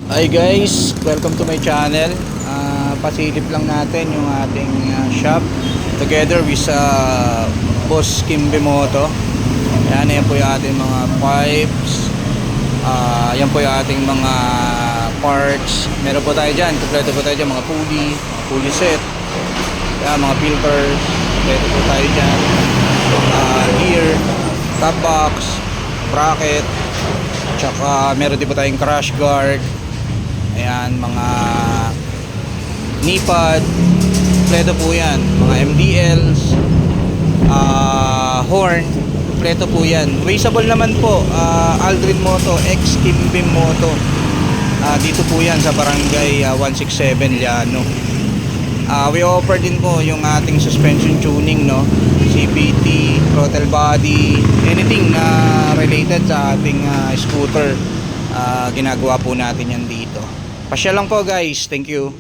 Hi guys, welcome to my channel. Pasilip lang natin yung ating shop together with Boss Kimbe Moto. Yan po yung ating mga pipes. Yan po yung ating mga parts. Meron po tayo dyan, kompleto po tayo dyan, mga pulley set. Yan, mga filters. Kompleto po tayo dyan. Gear, top box, bracket. Tsaka meron din po tayong crash guard. Ayan, mga knee pad, kompleto po yan. Mga MDLs, horn, kompleto po yan. Raceable naman po, Aldrin Moto, X Kimbim Moto. Dito po yan sa Barangay 167 Llano. We offer din po yung ating suspension tuning, no? CVT, throttle body, anything na related sa ating scooter. Ginagawa po natin yan dito. Pasya lang po guys, thank you.